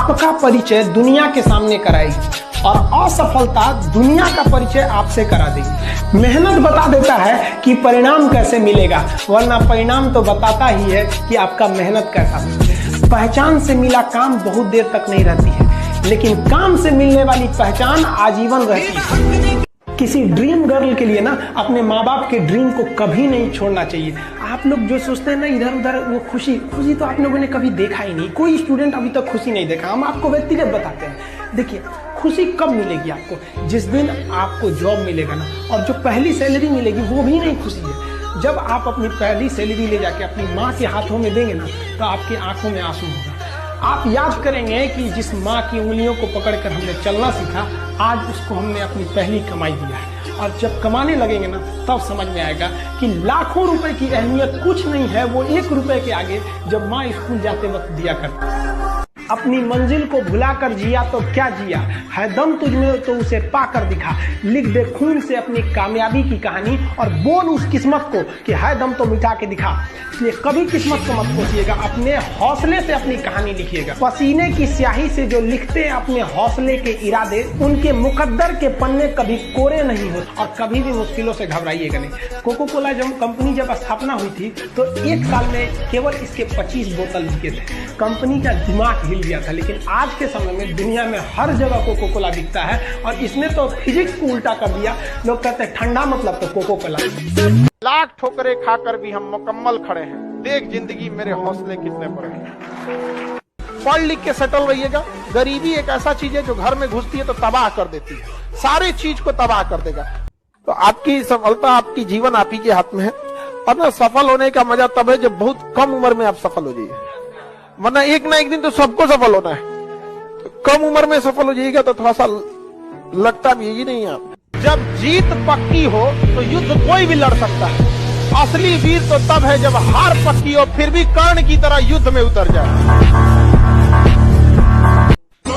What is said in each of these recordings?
आपका परिचय दुनिया के सामने कराएगी और असफलता दुनिया का परिचय आपसे करा देगी। मेहनत बता देता है कि परिणाम कैसे मिलेगा, वरना परिणाम तो बताता ही है कि आपका मेहनत कैसा है। पहचान से मिला काम बहुत देर तक नहीं रहती है, लेकिन काम से मिलने वाली पहचान आजीवन रहती है। किसी ड्रीम गर्ल के लिए ना अपने माँ बाप के ड्रीम को कभी नहीं छोड़ना चाहिए। आप लोग जो सोचते हैं ना इधर उधर, वो खुशी तो आप लोगों ने कभी देखा ही नहीं। कोई स्टूडेंट अभी तक खुशी नहीं देखा। हम आपको व्यक्तिगत बताते हैं। देखिए, खुशी कब मिलेगी आपको? जिस दिन आपको जॉब मिलेगा ना, और जो पहली सैलरी मिलेगी वो भी नहीं खुशी है। जब आप अपनी पहली सैलरी ले जाके अपनी माँ के हाथों में देंगे ना, तो आपकी आंखों में आंसू होगा। आप याद करेंगे कि जिस माँ की उंगलियों को पकड़कर हमने चलना सीखा, आज उसको हमने अपनी पहली कमाई दिया है। और जब कमाने लगेंगे ना, तब समझ में आएगा कि लाखों रुपए की अहमियत कुछ नहीं है, वो 1 रुपए के आगे जब माँ स्कूल जाते वक्त दिया करती। अपनी मंजिल को भुलाकर जिया तो क्या जिया, है दम तुझमें तो उसे पाकर दिखा। लिख दे खून से अपनी कामयाबी की कहानी और बोल उस किस्मत को कि है दम तो मिटा के दिखा। इसलिए कभी किस्मत को मत कोसिएगा, अपने हौसले से अपनी कहानी लिखिएगा। पसीने की स्याही से जो लिखते हैं अपने हौसले के इरादे, उनके मुकद्दर के पन्ने कभी कोरे नहीं होते। और कभी भी मुश्किलों से घबराइएगा नहीं। कोको कोला कंपनी जब स्थापना हुई थी तो 1 साल में केवल इसके 25 बोतल बिके थे। कंपनी का दिमाग हिल गया था। लेकिन आज के समय में दुनिया में हर जगह कोको कोला बिकता है, और इसने तो फिजिक्स को उल्टा कर दिया। लोग कहते हैं ठंडा मतलब तो कोको कोला। लाख ठोकरें खाकर भी हम मुकम्मल खड़े हैं। देख जिंदगी मेरे हौसले कितने बड़े हैं। पढ़ लिख के सेटल रहिएगा। गरीबी एक ऐसा चीज है जो घर में घुसती है तो तबाह कर देती है, सारी चीज को तबाह कर देगा। तो आपकी सफलता, आपकी जीवन आप ही के हाथ में है। और ना, सफल होने का मजा तब है जब बहुत कम उम्र में आप सफल हो जाइए, वरना एक ना एक दिन तो सबको सफल होना है। तो कम उम्र में सफल हो जाइएगा तो थोड़ा सा लगता भी यही नहीं है। आप जब जीत पक्की हो तो युद्ध कोई भी लड़ सकता है। असली वीर तो तब है जब हार पक्की हो फिर भी कर्ण की तरह युद्ध में उतर जाए।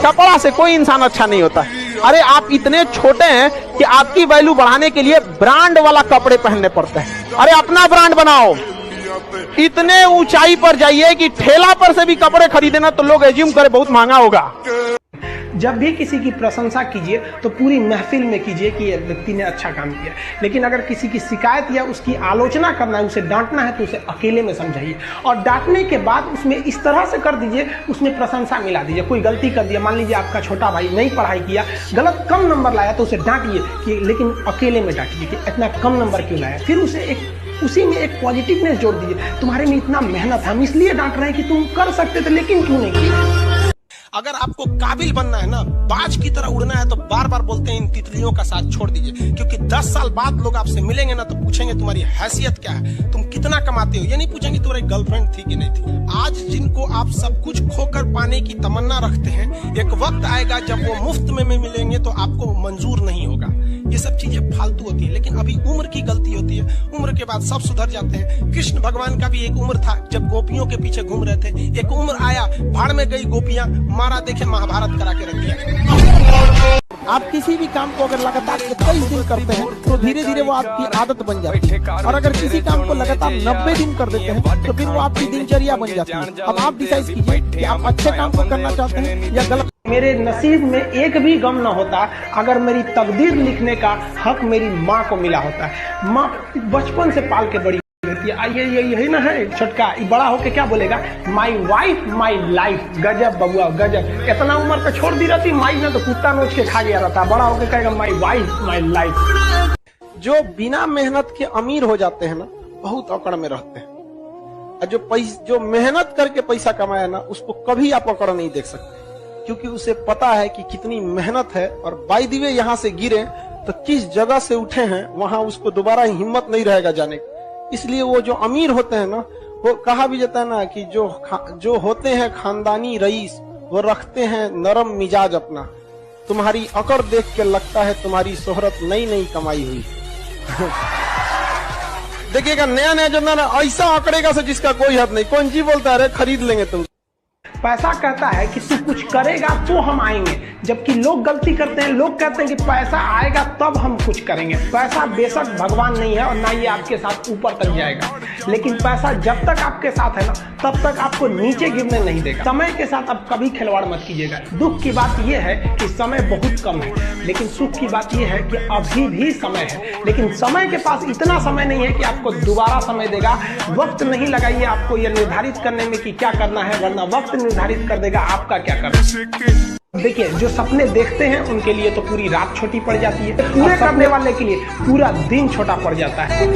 कपड़ा से कोई इंसान अच्छा नहीं होता। अरे आप इतने छोटे हैं कि आपकी वैल्यू बढ़ाने के लिए ब्रांड वाला कपड़े पहनने पड़ते हैं। अरे अपना ब्रांड बनाओ। इतने ऊंचाई पर जाइए कि ठेला पर से भी कपड़े खरीदे ना तो लोग एज्यूम करे बहुत महंगा होगा। जब भी किसी की प्रशंसा कीजिए तो पूरी महफिल में कीजिए कि ये व्यक्ति ने अच्छा काम किया। लेकिन अगर किसी की शिकायत या उसकी आलोचना करना है, उसे डांटना है, तो उसे अकेले में समझाइए। और डांटने के बाद उसमें इस तरह से कर दीजिए, उसमें प्रशंसा मिला दीजिए। कोई गलती कर दिया, मान लीजिए आपका छोटा भाई नहीं पढ़ाई किया, गलत कम नंबर लाया, तो उसे डांटिए कि, लेकिन अकेले में डांटिए कि इतना कम नंबर क्यों लाया। फिर उसी में एक पॉजिटिवनेस जोड़ दीजिए। तुम्हारे में इतना मेहनत है, हम इसलिए डांट रहे हैं कि तुम कर सकते थे लेकिन क्यों नहीं किया। अगर आपको काबिल बनना है ना, बाज की तरह उड़ना है, तो बार बार बोलते हैं इन तितलियों का साथ छोड़ दीजिए। क्योंकि 10 साल बाद लोग आपसे मिलेंगे ना तो पूछेंगे तुम्हारी हैसियत क्या है, तुम कितना कमाते हो। ये नहीं पूछेंगे तुम्हारी गर्लफ्रेंड थी कि नहीं थी। आज जिनको आप सब कुछ खोकर पाने की तमन्ना रखते हैं, एक वक्त आएगा जब वो मुफ्त में मिलेंगे तो आपको मंजूर नहीं होगा। ये सब चीजें फालतू होती है, लेकिन अभी उम्र की गलती होती है। उम्र के बाद सब सुधर जाते हैं। कृष्ण भगवान का भी एक उम्र था जब गोपियों के पीछे घूम रहे थे। एक उम्र आया, भाड़ में गई गोपियां, मारा देखे महाभारत करा के रख दिया। आप किसी भी काम को अगर लगातार 21 दिन करते हैं तो धीरे धीरे वो आपकी आदत बन जाती है। और अगर किसी काम को लगातार 90 दिन कर देते हैं तो फिर वो आपकी दिनचर्या बन जाती है। अब आप डिसाइड कीजिए कि आप अच्छे काम को करना चाहते हैं या गलत। मेरे नसीब में एक भी गम न होता अगर मेरी तकदीर लिखने का हक मेरी माँ को मिला होता है। माँ बचपन से पाल के बड़ी होती है। यही ना है छोटका, बड़ा होके क्या बोलेगा, माई वाइफ माई लाइफ। गजब बबुआ गजब। इतना उम्र पे छोड़ दी रहती माई ने तो कुत्ता नोच के खा गया रहता। बड़ा होके कहेगा माई वाइफ माई लाइफ। जो बिना मेहनत के अमीर हो जाते हैं ना, बहुत अकड़ में रहते हैं। और जो मेहनत करके पैसा कमाया ना, उसको कभी आप अकड़ नहीं देख सकते, क्योंकि उसे पता है कि कितनी मेहनत है। और बाय द वे यहाँ से गिरे तो किस जगह से उठे हैं वहां उसको दोबारा हिम्मत नहीं रहेगा जाने की। इसलिए वो जो अमीर होते हैं ना, वो कहा भी जाता है ना कि जो होते हैं खानदानी रईस, वो रखते हैं नरम मिजाज अपना। तुम्हारी अकड़ देख के लगता है तुम्हारी शोहरत नई नई कमाई हुई। देखिएगा नया नया जमाना ऐसा अकड़ेगा से जिसका कोई हद नहीं। कौन जी बोलता है, अरे खरीद लेंगे तुम। पैसा कहता है कि तू कुछ करेगा तो हम आएंगे, जबकि लोग गलती करते हैं। लोग कहते हैं कि पैसा आएगा तब हम कुछ करेंगे। पैसा बेशक भगवान नहीं है और ना ये आपके साथ ऊपर तक जाएगा, लेकिन पैसा जब तक आपके साथ है ना तब तक आपको नीचे गिरने नहीं देगा। समय के साथ आप कभी खिलवाड़ मत कीजिएगा। दुख की बात यह है कि समय बहुत कम है, लेकिन सुख की बात यह है कि अभी भी समय है, लेकिन समय के पास इतना समय नहीं है कि आपको दोबारा समय देगा। वक्त नहीं लगाइए आपको यह निर्धारित करने में कि क्या करना है, वरना वक्त निर्धारित कर देगा आपका क्या करना। देखिए, जो सपने देखते हैं उनके लिए तो पूरी रात छोटी पड़ जाती है, पूरे करने वाले के लिए पूरा दिन छोटा पड़ जाता है।